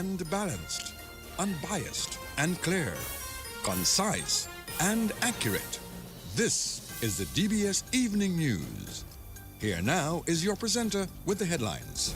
and balanced, unbiased and clear, concise and accurate. This is the DBS Evening News. Here now is your presenter with the headlines.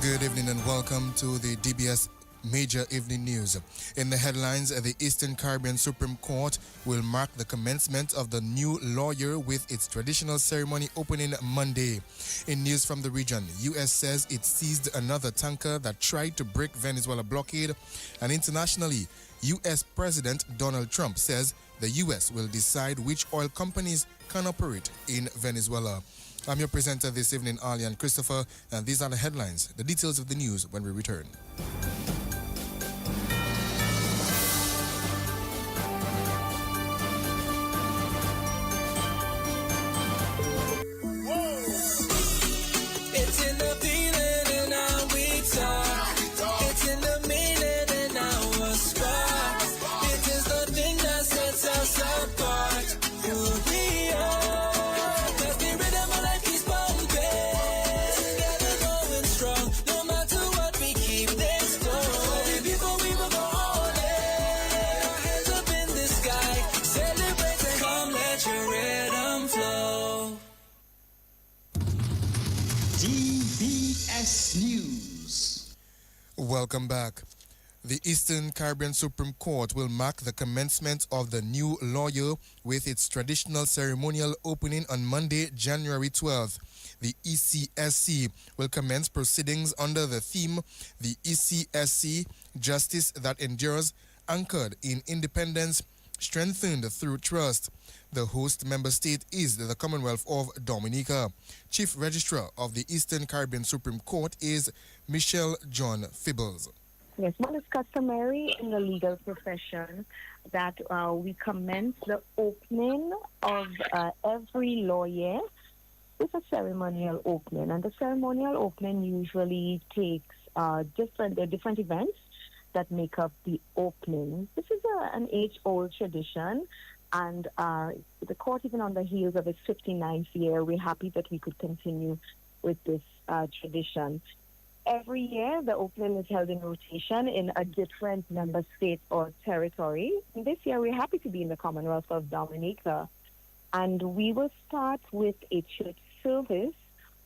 Good evening and welcome to the DBS Major Evening News. In the headlines, the Eastern Caribbean Supreme Court will mark the commencement of the new lawyer with its traditional ceremony opening Monday. In news from the region, U.S. says it seized another tanker that tried to break Venezuela blockade. And internationally, U.S. President Donald Trump says the U.S. will decide which oil companies can operate in Venezuela. I'm your presenter this evening, Arlian Christopher, and these are the headlines. The details of the news when we return. DBS News. Welcome back. The Eastern Caribbean Supreme Court will mark the commencement of the new lawyer with its traditional ceremonial opening on Monday, January 12th. The ECSC will commence proceedings under the theme, the ECSC, Justice that Endures, anchored in independence, strengthened through trust. The host member state is the Commonwealth of Dominica. Chief Registrar of the Eastern Caribbean Supreme Court is Michelle John Fibbles. Yes, well, it's customary in the legal profession that we commence the opening of every lawyer with a ceremonial opening. And the ceremonial opening usually takes different events that make up the opening. This is an age-old tradition. And the court, even on the heels of its 59th year, we're happy that we could continue with this tradition. Every year, the opening is held in rotation in a different member state or territory. And this year, we're happy to be in the Commonwealth of Dominica. And we will start with a church service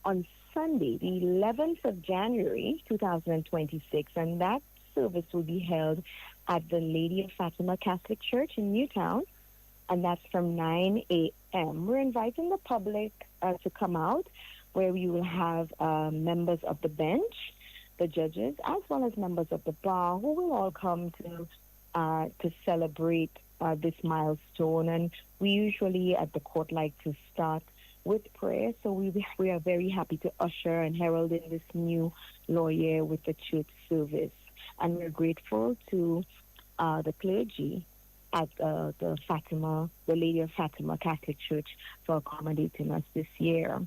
on Sunday, the 11th of January, 2026. And that service will be held at the Lady of Fatima Catholic Church in Newtown. And that's from 9 a.m. We're inviting the public to come out, where we will have members of the bench, the judges, as well as members of the bar, who will all come to celebrate this milestone. And we usually at the court like to start with prayer, so we are very happy to usher and herald in this new lawyer with the church service. And we're grateful to the clergy at the Lady of Fatima Catholic Church for accommodating us this year.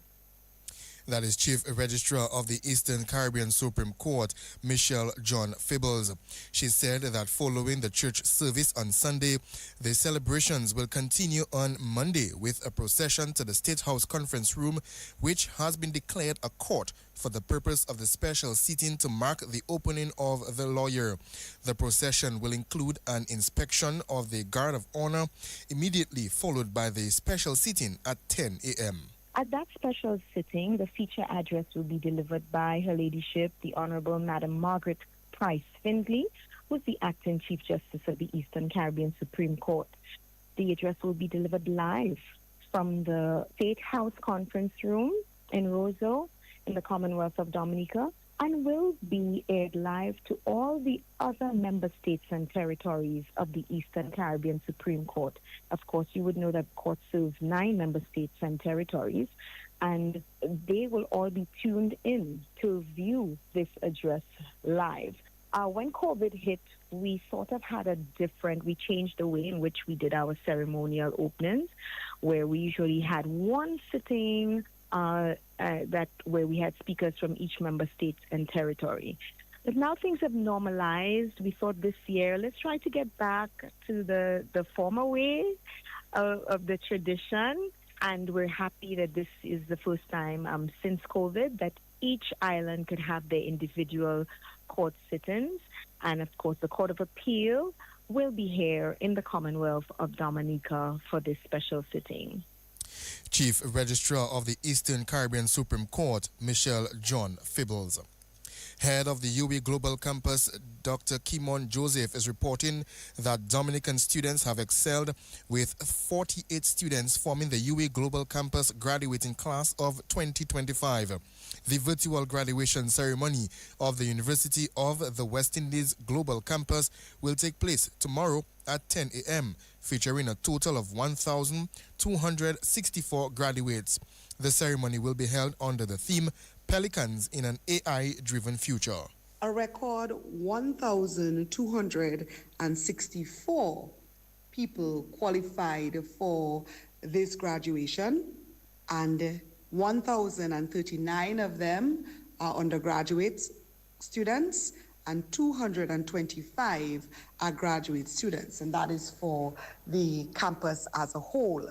That is Chief Registrar of the Eastern Caribbean Supreme Court, Michelle John Fibbles. She said that following the church service on Sunday, the celebrations will continue on Monday with a procession to the State House Conference Room, which has been declared a court for the purpose of the special sitting to mark the opening of the lawyer. The procession will include an inspection of the Guard of Honor, immediately followed by the special sitting at 10 a.m. At that special sitting, the feature address will be delivered by Her Ladyship, the Honorable Madam Margaret Price Findley, who is the Acting Chief Justice of the Eastern Caribbean Supreme Court. The address will be delivered live from the State House Conference Room in Roseau in the Commonwealth of Dominica, and will be aired live to all the other member states and territories of the Eastern Caribbean Supreme Court. Of course, you would know that the court serves 9 member states and territories, and they will all be tuned in to view this address live. When COVID hit, we sort of we changed the way in which we did our ceremonial openings, where we usually had one sitting where we had speakers from each member state and territory. But now things have normalized. We thought this year, let's try to get back to the former way of the tradition. And we're happy that this is the first time since COVID that each island could have their individual court sittings. And of course, the Court of Appeal will be here in the Commonwealth of Dominica for this special sitting. Chief Registrar of the Eastern Caribbean Supreme Court, Michelle John Fibbles. Head of the UWI Global Campus, Dr. Kimon Joseph, is reporting that Dominican students have excelled, with 48 students forming the UWI Global Campus graduating class of 2025. The virtual graduation ceremony of the University of the West Indies Global Campus will take place tomorrow at 10 a.m., featuring a total of 1,264 graduates. The ceremony will be held under the theme Pelicans in an AI-driven future. A record 1,264 people qualified for this graduation, and 1,039 of them are undergraduate students and 225 are graduate students, and that is for the campus as a whole.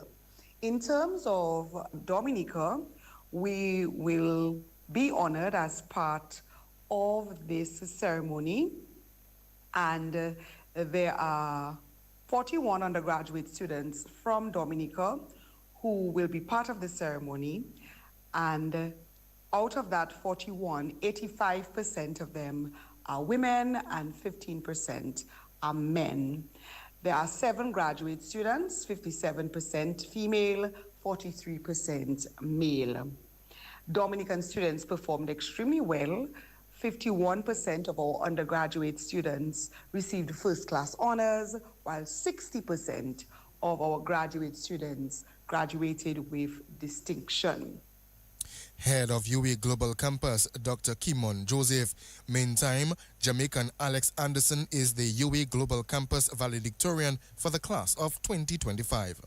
In terms of Dominica, we will be honored as part of this ceremony, and there are 41 undergraduate students from Dominica who will be part of the ceremony, and out of that 41, 85% of them are women and 15% are men. There are 7 graduate students, 57% female, 43% male. Dominican students performed extremely well. 51% of our undergraduate students received first-class honors, while 60% of our graduate students graduated with distinction. Head of UWI Global Campus, Dr. Kimon Joseph. Meantime, Jamaican Alex Anderson is the UWI Global Campus valedictorian for the class of 2025.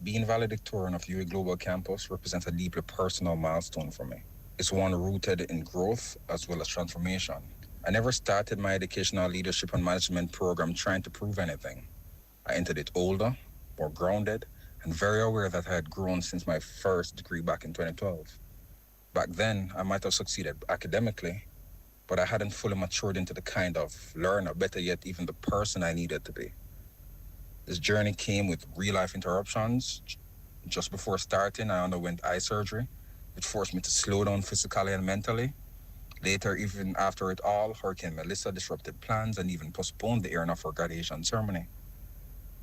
Being valedictorian of UWI Global Campus represents a deeply personal milestone for me. It's one rooted in growth as well as transformation. I never started my educational leadership and management program trying to prove anything. I entered it older, more grounded, and very aware that I had grown since my first degree back in 2012. Back then, I might have succeeded academically, but I hadn't fully matured into the kind of learner, better yet, even the person I needed to be. This journey came with real-life interruptions. Just before starting, I underwent eye surgery, which forced me to slow down physically and mentally. Later, even after it all, Hurricane Melissa disrupted plans and even postponed the airing of our graduation ceremony.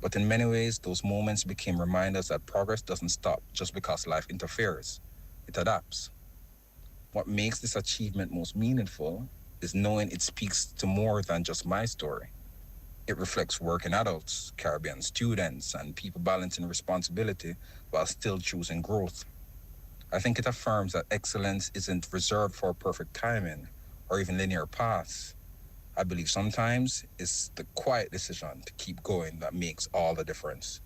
But in many ways, those moments became reminders that progress doesn't stop just because life interferes. It adapts. What makes this achievement most meaningful is knowing it speaks to more than just my story. It reflects working adults, Caribbean students, and people balancing responsibility while still choosing growth. I think it affirms that excellence isn't reserved for perfect timing or even linear paths. I believe sometimes it's the quiet decision to keep going that makes all the difference.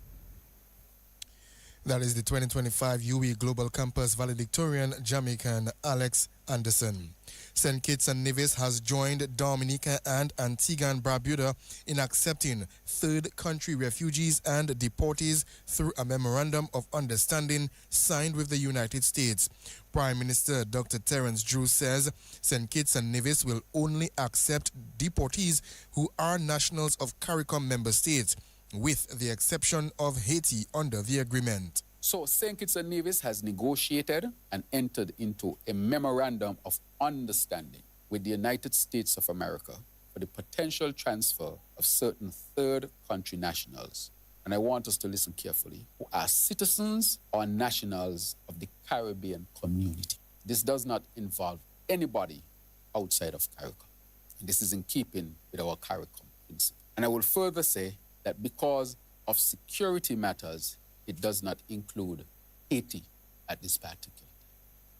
That is the 2025 UWI Global Campus valedictorian, Jamaican Alex Anderson. St. Kitts and Nevis has joined Dominica and Antigua and Barbuda in accepting third country refugees and deportees through a memorandum of understanding signed with the United States. Prime Minister Dr. Terence Drew says St. Kitts and Nevis will only accept deportees who are nationals of CARICOM member states, with the exception of Haiti under the agreement. So St. Kitts and Nevis has negotiated and entered into a memorandum of understanding with the United States of America for the potential transfer of certain third country nationals. And I want us to listen carefully, who are citizens or nationals of the Caribbean community. This does not involve anybody outside of CARICOM. And this is in keeping with our CARICOM principle. And I will further say that because of security matters, it does not include Haiti at this particular time.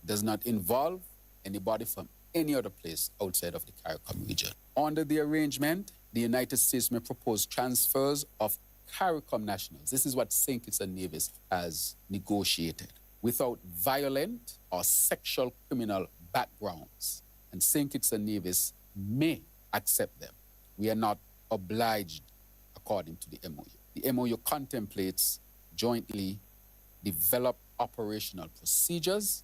It does not involve anybody from any other place outside of the CARICOM region. Under the arrangement, the United States may propose transfers of CARICOM nationals. This is what St. Kitts and Nevis has negotiated, without violent or sexual criminal backgrounds. And St. Kitts and Nevis may accept them. We are not obliged according to the MOU. The MOU contemplates jointly develop operational procedures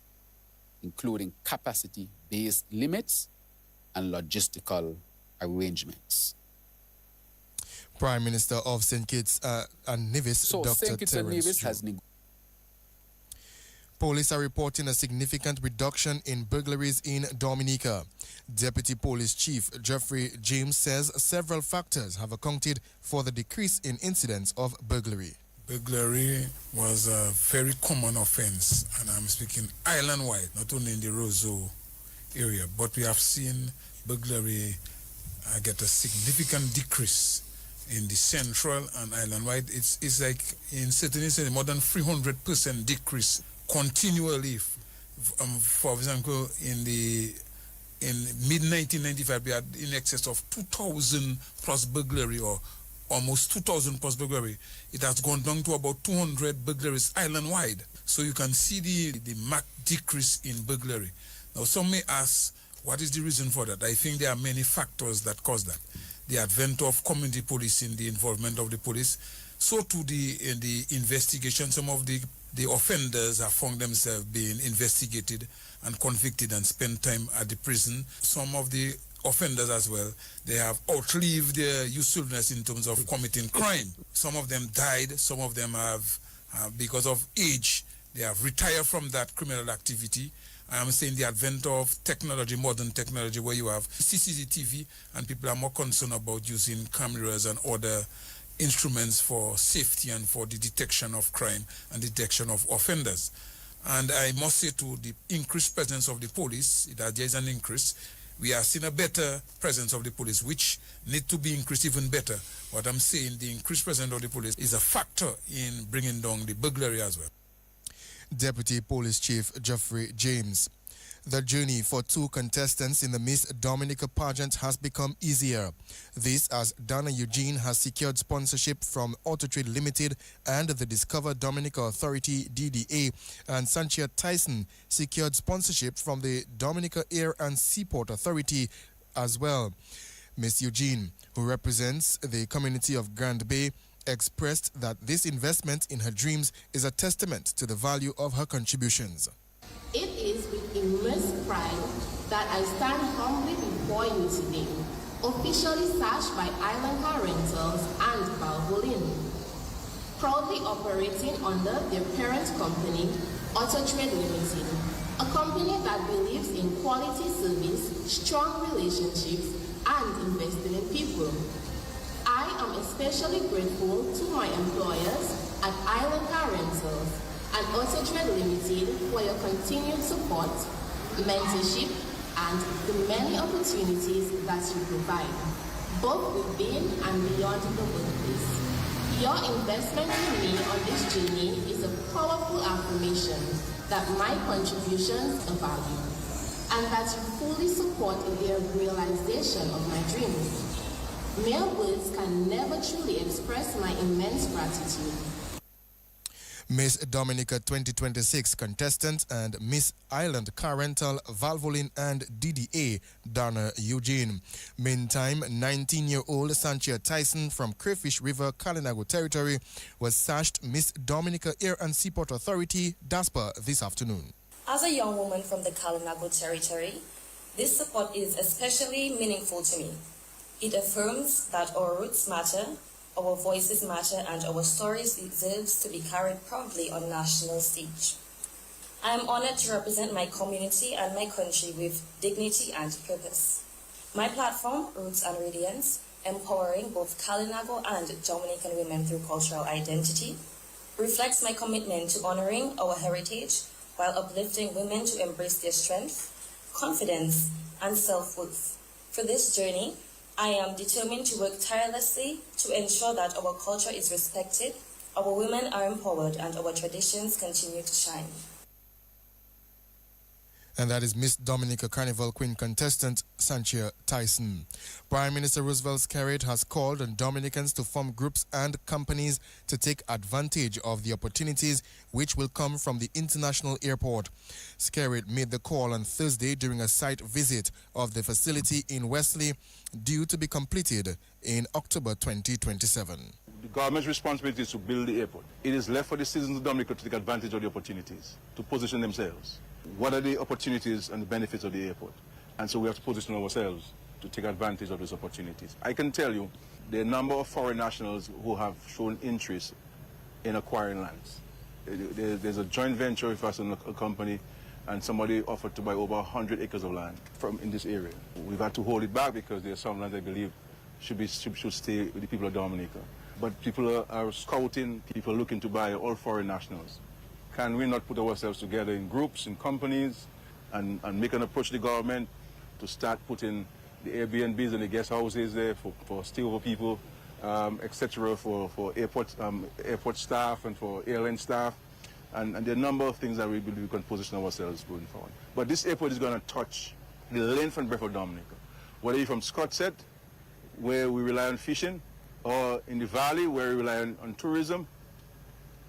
including capacity-based limits and logistical arrangements. Prime Minister of St. Kitts and Nevis, So Dr. St. Kitts and Terence Nevis Joe. has Police are reporting a significant reduction in burglaries in Dominica. Deputy Police Chief Jeffrey James says several factors have accounted for the decrease in incidents of burglary. Burglary was a very common offense, and I'm speaking island-wide, not only in the Roseau area, but we have seen burglary get a significant decrease in the central and island-wide. It's like in certain instances more than 300% decrease continually. For example, in mid-1995, we had in excess of 2,000 plus burglary, or almost 2,000 plus burglary. It has gone down to about 200 burglaries island-wide. So you can see the marked decrease in burglary. Now, some may ask, what is the reason for that? I think there are many factors that cause that. The advent of community policing, the involvement of the police. So to the investigation, some of the offenders have found themselves being investigated and convicted and spend time at the prison. Some of the offenders as well, they have outlived their usefulness in terms of committing crime. Some of them died, some of them have, because of age, they have retired from that criminal activity. I am saying the advent of technology, modern technology, where you have CCTV and people are more concerned about using cameras and other instruments for safety and for the detection of crime and detection of offenders. And I must say, to the increased presence of the police, there is an increase. We are seeing a better presence of the police, which need to be increased even better. What I'm saying, the increased presence of the police is a factor in bringing down the burglary as well. Deputy Police Chief Jeffrey James. The journey for two contestants in the Miss Dominica pageant has become easier. This as Donna Eugene has secured sponsorship from Autotrade Limited and the Discover Dominica Authority DDA, and Sanchia Tyson secured sponsorship from the Dominica Air and Seaport Authority as well. Miss Eugene, who represents the community of Grand Bay, expressed that this investment in her dreams is a testament to the value of her contributions. It is with immense pride that I stand humbly before you today, officially sashed by Island Car Rentals and Valvoline, proudly operating under their parent company, Autotrade Limited, a company that believes in quality service, strong relationships, and investing in people. I am especially grateful to my employers at Island Car Rentals and Autotrade Limited for your continued support, mentorship, and the many opportunities that you provide, both within and beyond the workplace. Your investment in me on this journey is a powerful affirmation that my contributions are valued, and that you fully support the realization of my dreams. Mere words can never truly express my immense gratitude. Miss Dominica 2026 contestant and Miss Island Car Rental, Valvoline and DDA, Donna Eugene. Meantime, 19-year-old Sanchia Tyson from Crayfish River, Kalinago Territory was sashed Miss Dominica Air and Seaport Authority, DASPA, this afternoon. As a young woman from the Kalinago Territory, this support is especially meaningful to me. It affirms that our roots matter, our voices matter, and our stories deserve to be carried proudly on national stage. I am honored to represent my community and my country with dignity and purpose. My platform, Roots and Radiance, empowering both Kalinago and Dominican women through cultural identity, reflects my commitment to honoring our heritage while uplifting women to embrace their strength, confidence, and self-worth. For this journey, I am determined to work tirelessly to ensure that our culture is respected, our women are empowered, and our traditions continue to shine. And that is Miss Dominica Carnival Queen contestant Sanchia Tyson. Prime Minister Roosevelt Skerritt has called on Dominicans to form groups and companies to take advantage of the opportunities which will come from the international airport. Skerritt made the call on Thursday during a site visit of the facility in Wesley, due to be completed in October 2027. The government's responsibility is to build the airport. It is left for the citizens of Dominica to take advantage of the opportunities, to position themselves. what are the opportunities and the benefits of the airport. And so we have to position ourselves to take advantage of those opportunities. I can tell you the number of foreign nationals who have shown interest in acquiring lands. There's a joint venture with us in a company, and somebody offered to buy over 100 acres of land in this area. We've had to hold it back because there's some land I believe should stay with the people of Dominica. But people are scouting, people looking to buy, all foreign nationals. Can we not put ourselves together in groups, in companies, and make an approach to the government to start putting the Airbnbs and the guest houses there for stayover people, etc., for airport staff and for airline staff. And there are a number of things that we believe we can position ourselves going forward. But this airport is going to touch the length and breadth of Dominica. Whether you're from Scottsett, where we rely on fishing, or in the valley, where we rely on tourism,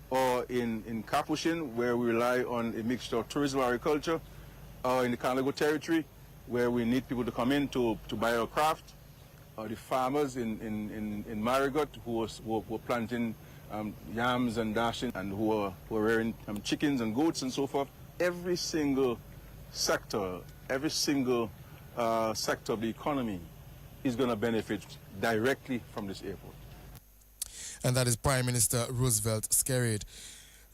or in Capuchin, where we rely on a mixture of tourism and agriculture, or in the Carnago territory, where we need people to come in to buy our craft, or the farmers in Marigot who were planting yams and dashing, and who are rearing chickens and goats and so forth. Every single sector, of the economy is going to benefit directly from this airport. And that is Prime Minister Roosevelt Skerrit.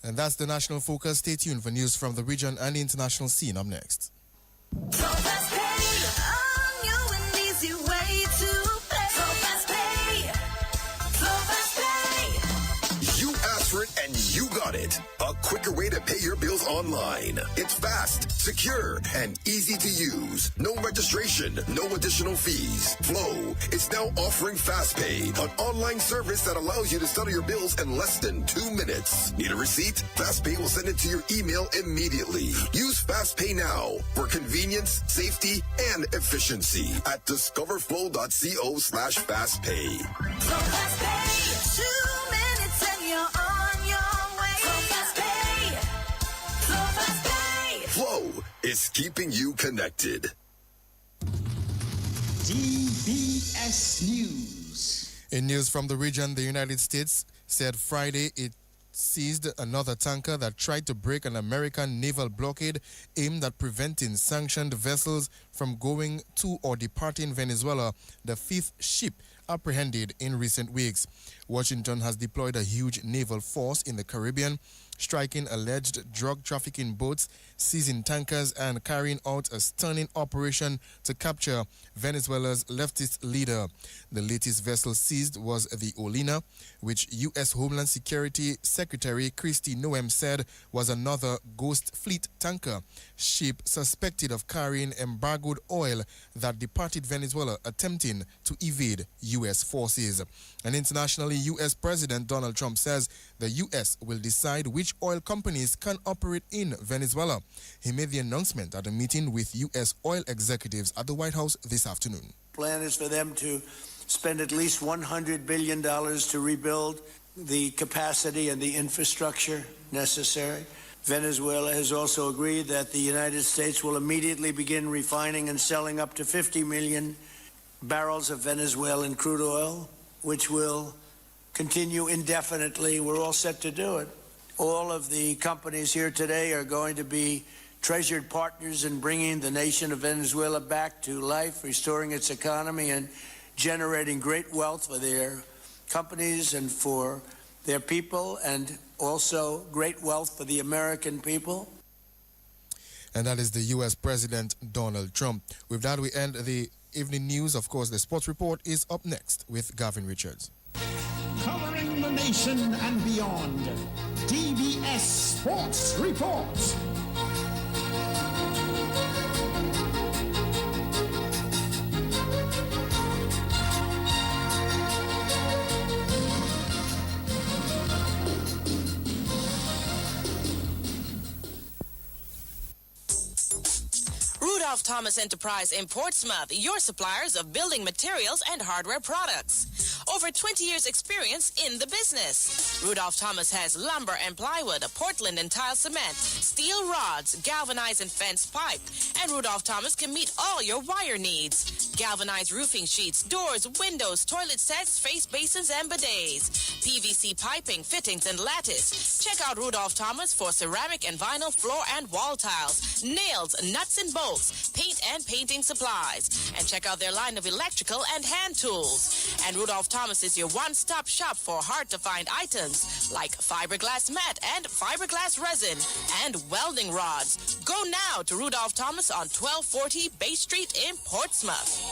And that's the national focus. Stay tuned for news from the region and the international scene up next. And you got it. A quicker way to pay your bills online. It's fast, secure, and easy to use. No registration, no additional fees. Flow is now offering FastPay, an online service that allows you to settle your bills in less than 2 minutes. Need a receipt? FastPay will send it to your email immediately. Use FastPay now for convenience, safety, and efficiency at discoverflow.co/fastpay. So FastPay, 2 minutes and you're on your way. So FastPay, so FastPay. Flow is keeping you connected. DBS News. In news from the region, the United States said Friday it seized another tanker that tried to break an American naval blockade aimed at preventing sanctioned vessels from going to or departing Venezuela, the fifth ship apprehended in recent weeks. Washington has deployed a huge naval force in the Caribbean, striking alleged drug trafficking boats, seizing tankers, and carrying out a stunning operation to capture Venezuela's leftist leader. The latest vessel seized was the Olina, which U.S. Homeland Security Secretary Kristi Noem said was another Ghost Fleet tanker ship suspected of carrying embargoed oil that departed Venezuela, attempting to evade U.S. forces. And internationally, U.S. President Donald Trump says the U.S. will decide which oil companies can operate in Venezuela. He made the announcement at a meeting with U.S. oil executives at the White House this afternoon. Plan is for them to spend at least $100 billion to rebuild the capacity and the infrastructure necessary. Venezuela has also agreed that the United States will immediately begin refining and selling up to 50 million barrels of Venezuelan crude oil, which will continue indefinitely. We're all set to do it. All of the companies here today are going to be treasured partners in bringing the nation of Venezuela back to life, restoring its economy, and generating great wealth for their companies and for their people, and also great wealth for the American people. And that is the U.S. President Donald Trump. With that, we end the evening news. Of course, the sports report is up next with Gavin Richards. Covering the nation and beyond, DBS Sports Report. Rudolph Thomas Enterprise in Portsmouth, your suppliers of building materials and hardware products. over 20 years experience in the business. Rudolph Thomas has lumber and plywood, Portland and tile cement, steel rods, galvanized and fenced pipe, and Rudolph Thomas can meet all your wire needs. Galvanized roofing sheets, doors, windows, toilet sets, face basins, and bidets. PVC piping, fittings, and lattice. Check out Rudolph Thomas for ceramic and vinyl floor and wall tiles, nails, nuts and bolts, paint and painting supplies. And check out their line of electrical and hand tools. And Rudolph Thomas is your one-stop shop for hard-to-find items like fiberglass mat and fiberglass resin and welding rods. Go now to Rudolph Thomas on 1240 Bay Street in Portsmouth.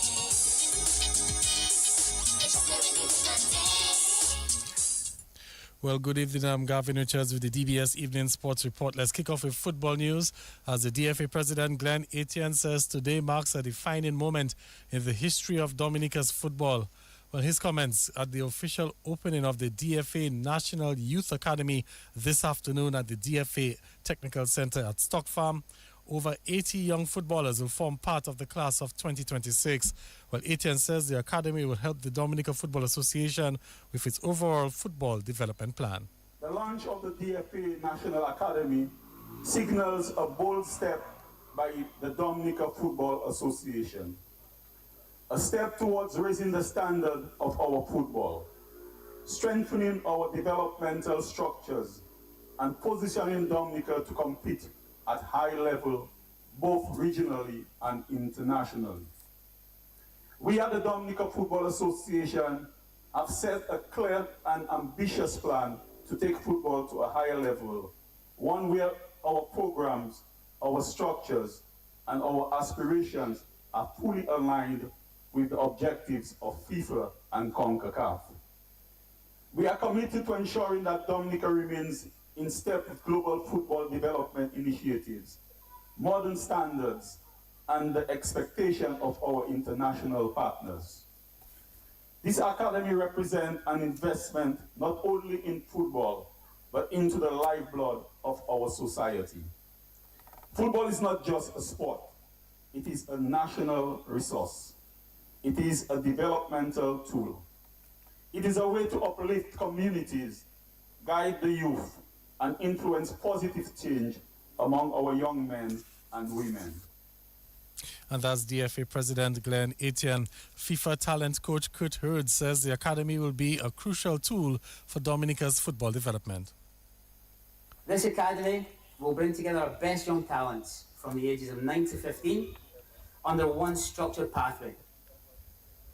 Well, good evening. I'm Gavin Richards with the DBS Evening Sports Report. Let's kick off with football news as the DFA President Glenn Etienne says today marks a defining moment in the history of Dominica's football. Well, his comments at the official opening of the DFA National Youth Academy this afternoon at the DFA Technical Center at Stock Farm. Over 80 young footballers will form part of the class of 2026. Well, Etienne says the academy will help the Dominica Football Association with its overall football development plan. The launch of the DFA National Academy signals a bold step by the Dominica Football Association. A step towards raising the standard of our football, strengthening our developmental structures, and positioning Dominica to compete at high level, both regionally and internationally. We at the Dominica Football Association have set a clear and ambitious plan to take football to a higher level, one where our programs, our structures, and our aspirations are fully aligned with the objectives of FIFA and CONCACAF. We are committed to ensuring that Dominica remains in step with global football development initiatives, modern standards, and the expectation of our international partners. This academy represents an investment not only in football, but into the lifeblood of our society. Football is not just a sport, it is a national resource. It is a developmental tool. It is a way to uplift communities, guide the youth, and influence positive change among our young men and women. And that's DFA President Glenn Etienne. FIFA talent coach Kurt Hurd says the academy will be a crucial tool for Dominica's football development. This academy will bring together our best young talents from the ages of 9 to 15 under one structured pathway.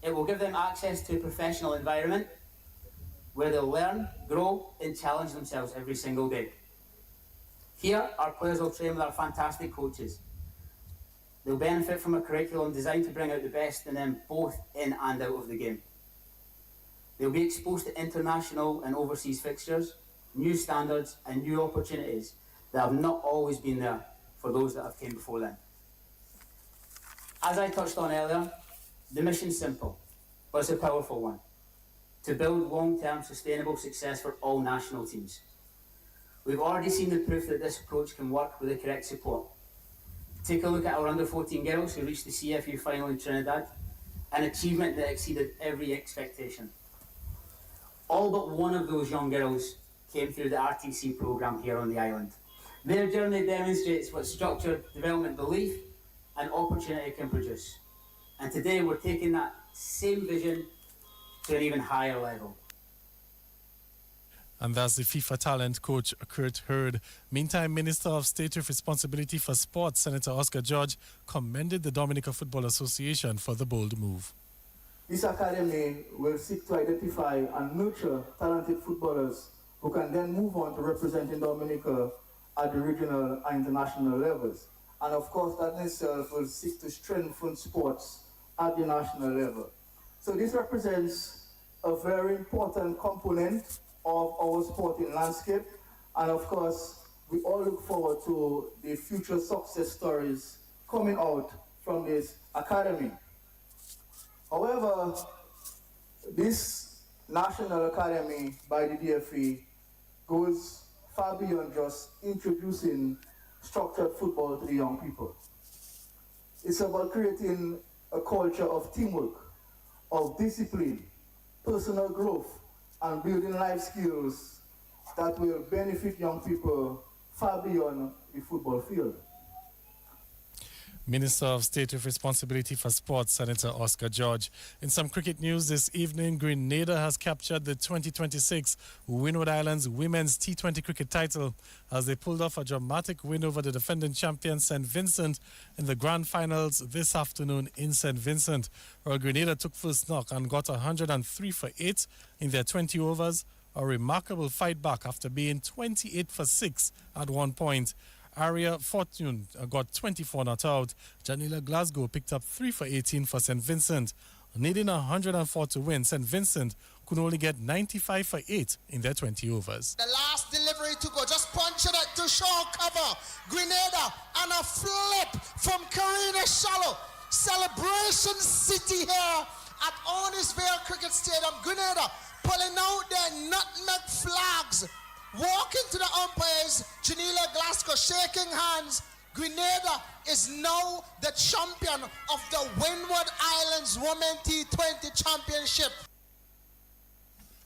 It will give them access to a professional environment where they'll learn, grow, and challenge themselves every single day. Here, our players will train with our fantastic coaches. They'll benefit from a curriculum designed to bring out the best in them both in and out of the game. They'll be exposed to international and overseas fixtures, new standards, and new opportunities that have not always been there for those that have came before them. As I touched on earlier, the mission's simple, but it's a powerful one: to build long-term sustainable success for all national teams. We've already seen the proof that this approach can work with the correct support. Take a look at our under-14 girls who reached the CFU final in Trinidad, an achievement that exceeded every expectation. All but one of those young girls came through the RTC programme here on the island. Their journey demonstrates what structured development belief and opportunity can produce. And today we're taking that same vision to an even higher level. And that's the FIFA talent coach Kurt Hurd. Meantime, Minister of State with Responsibility for Sports, Senator Oscar George, commended the Dominica Football Association for the bold move. This academy will seek to identify and nurture talented footballers who can then move on to representing Dominica at the regional and international levels. And of course, that in itself will seek to strengthen sports at the national level. So this represents a very important component of our sporting landscape. And of course, we all look forward to the future success stories coming out from this academy. However, this National Academy by the DFE goes far beyond just introducing structured football to the young people. It's about creating a culture of teamwork, of discipline, personal growth and building life skills that will benefit young people far beyond the football field. Minister of State with Responsibility for Sports, Senator Oscar George. In some cricket news this evening, Grenada has captured the 2026 Windward Islands Women's T20 cricket title as they pulled off a dramatic win over the defending champion St. Vincent in the grand finals this afternoon in St. Vincent. Well, Grenada took first knock and got 103 for 8 in their 20 overs, a remarkable fight back after being 28 for 6 at one point. Aria Fortune got 24 not out. Janila Glasgow picked up 3 for 18 for St. Vincent. Needing 104 to win, St. Vincent could only get 95 for 8 in their 20 overs. The last delivery to go, just punch it to show cover. Grenada and a flip from Karina Shallow. Celebration City here at Onisvale Cricket Stadium. Grenada pulling out their nutmeg flags. Walking to the umpires, Janila Glasgow shaking hands. Grenada is now the champion of the Windward Islands Women T20 Championship.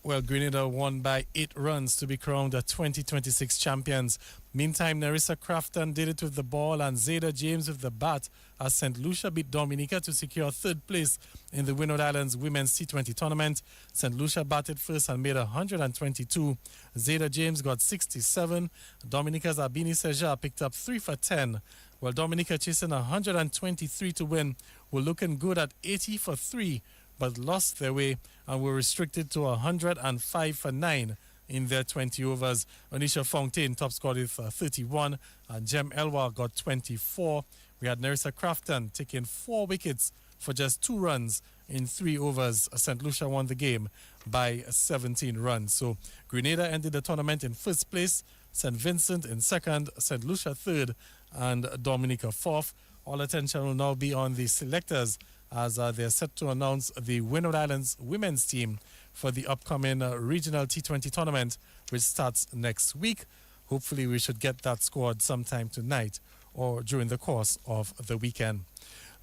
Well, Grenada won by 8 runs to be crowned the 2026 champions. Meantime, Nerissa Crafton did it with the ball and Zeta James with the bat as St. Lucia beat Dominica to secure third place in the Windward Islands Women's T20 tournament. St. Lucia batted first and made 122. Zeta James got 67. Dominica's Abini Seja picked up 3 for 10. While Dominica chasing 123 to win were looking good at 80 for 3, but lost their way and were restricted to 105 for 9 in their 20 overs. Anisha Fontaine top scored with 31 and Jem Elwar got 24. We had Nerissa Crafton taking 4 wickets for just 2 runs in 3 overs. St. Lucia won the game by 17 runs. So Grenada ended the tournament in first place, St. Vincent in second, St. Lucia third, and Dominica fourth. All attention will now be on the selectors as they're set to announce the Windward Islands women's team for the upcoming regional T20 tournament, which starts next week. Hopefully we should get that squad sometime tonight or during the course of the weekend.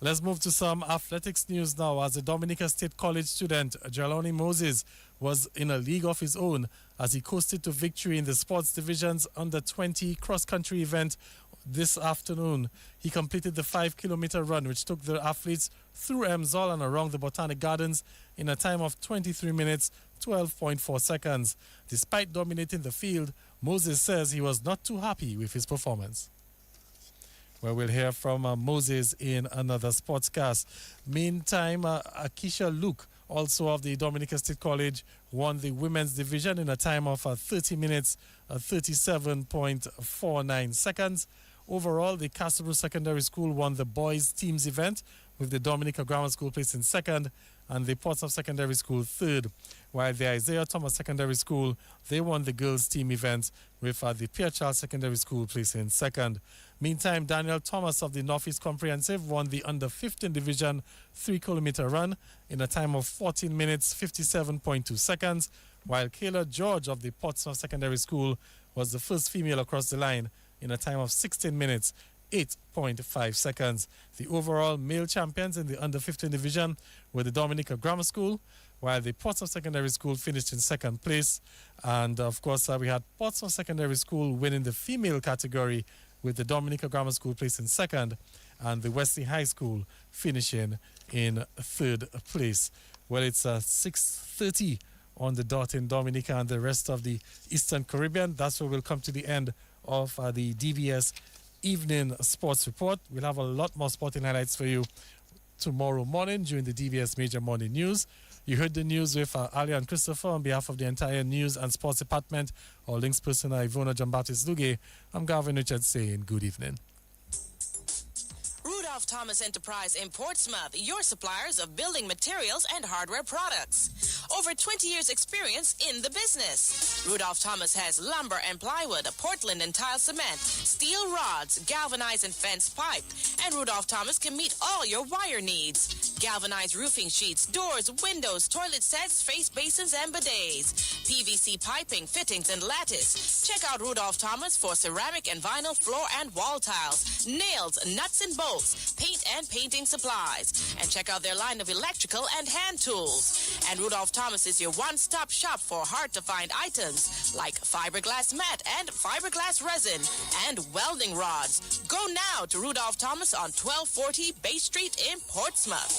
Let's move to some athletics news now, as a Dominica State College student, Jelani Moses, was in a league of his own as he coasted to victory in the sports division's under-20 cross-country event this afternoon. He completed the 5-kilometer run, which took the athletes through Emsall and around the Botanic Gardens in a time of 23 minutes, 12.4 seconds. Despite dominating the field, Moses says he was not too happy with his performance. Well, we'll hear from Moses in another sportscast. Meantime, Akisha Luke, also of the Dominica State College, won the women's division in a time of 30 minutes, 37.49 seconds. Overall, the Castlebrew Secondary School won the boys' teams event, with the Dominica Grammar School placing second and the Portsmouth Secondary School third, while the Isaiah Thomas Secondary School, they won the girls' team event, with the Pierre Charles Secondary School placing second. Meantime, Daniel Thomas of the Northeast Comprehensive won the under-15 division 3-kilometer run in a time of 14 minutes, 57.2 seconds, while Kayla George of the Portsmouth Secondary School was the first female across the line in a time of 16 minutes, 8.5 seconds. The overall male champions in the under-15 division were the Dominica Grammar School, while the Portsmouth Secondary School finished in second place. And, of course, we had Portsmouth Secondary School winning the female category, with the Dominica Grammar School placing second and the Wesley High School finishing in third place. Well, it's 6:30 on the dot in Dominica and the rest of the Eastern Caribbean. That's where we'll come to the end of the DBS Evening Sports Report. We'll have a lot more sporting highlights for you tomorrow morning during the DBS Major Morning News. You heard the news with Ali and Christopher on behalf of the entire News and Sports Department. Our links person, Ivona Jean-Baptiste Dugue. I'm Gavin Richards saying good evening. Rudolph Thomas Enterprise in Portsmouth, your suppliers of building materials and hardware products. Over 20 years experience in the business. Rudolph Thomas has lumber and plywood, Portland and tile cement, steel rods, galvanized and fence pipe, and Rudolph Thomas can meet all your wire needs. Galvanized roofing sheets, doors, windows, toilet sets, face basins, and bidets. PVC piping, fittings, and lattice. Check out Rudolph Thomas for ceramic and vinyl floor and wall tiles, nails, nuts and bolts, paint and painting supplies. And check out their line of electrical and hand tools. And Rudolph Thomas is your one-stop shop for hard-to-find items like fiberglass mat and fiberglass resin and welding rods. Go now to Rudolph Thomas on 1240 Bay Street in Portsmouth.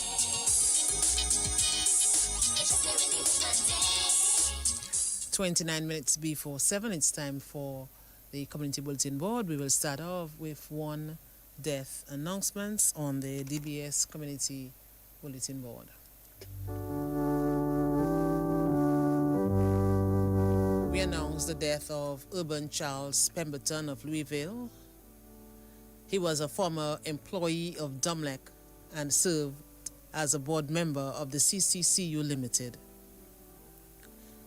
29 minutes before 7, it's time for the Community Bulletin Board. We will start off with one death announcements on the DBS Community Bulletin Board. We announce the death of Urban Charles Pemberton of Louisville. He was a former employee of DOMLEC and served as a board member of the CCCU Limited.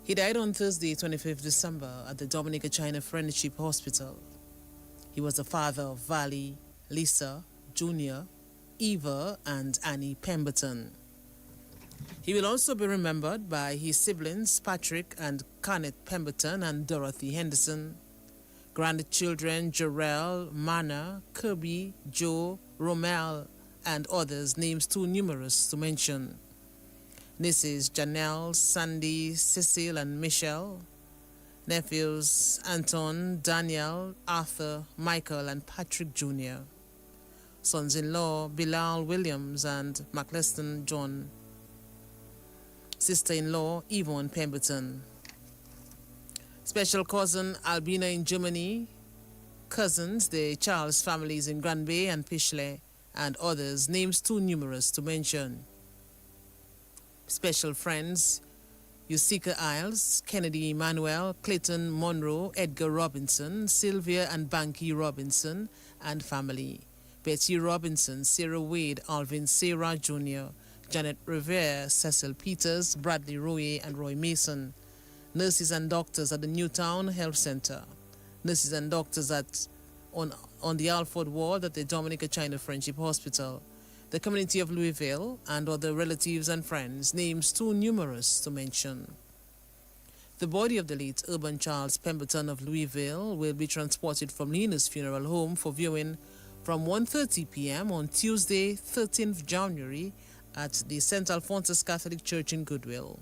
He died on Thursday, 25th December, at the Dominica China Friendship Hospital. He was the father of Valley, Lisa, Junior, Eva, and Annie Pemberton. He will also be remembered by his siblings Patrick and Kenneth Pemberton and Dorothy Henderson, grandchildren Jarrell, Mana, Kirby, Joe, Romel, and others, names too numerous to mention. Nieces Janelle, Sandy, Cecile, and Michelle. Nephews Anton, Daniel, Arthur, Michael, and Patrick Jr. Sons-in-law Bilal Williams and McLeston John. Sister-in-law Yvonne Pemberton. Special cousin Albina in Germany. Cousins, the Charles families in Grand Bay and Pishley, and others, names too numerous to mention. Special friends, Yusika Isles, Kennedy Emmanuel, Clayton Monroe, Edgar Robinson, Sylvia and Banky Robinson, and family. Betty Robinson, Sarah Wade, Alvin Sarah Jr., Janet Revere, Cecil Peters, Bradley Roy, and Roy Mason. Nurses and doctors at the Newtown Health Center. Nurses and doctors on the Alford ward at the Dominica China Friendship Hospital. The community of Louisville, and other relatives and friends, names too numerous to mention. The body of the late Urban Charles Pemberton of Louisville will be transported from Lena's funeral home for viewing from 1:30 p.m. on Tuesday, 13th January at the St. Alphonsus Catholic Church in Goodwill.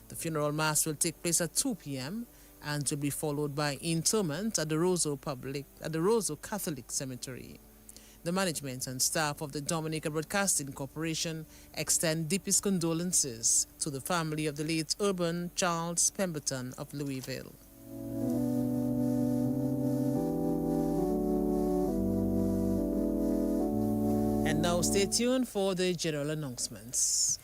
The funeral mass will take place at 2 p.m. and will be followed by interment at the Roseau Catholic Cemetery. The management and staff of the Dominica Broadcasting Corporation extend deepest condolences to the family of the late Urban Charles Pemberton of Louisville. And now stay tuned for the general announcements.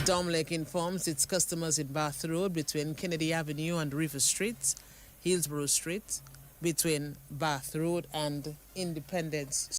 DOMLEC informs its customers in Bath Road between Kennedy Avenue and River Street, Hillsborough Street, between Bath Road and Independence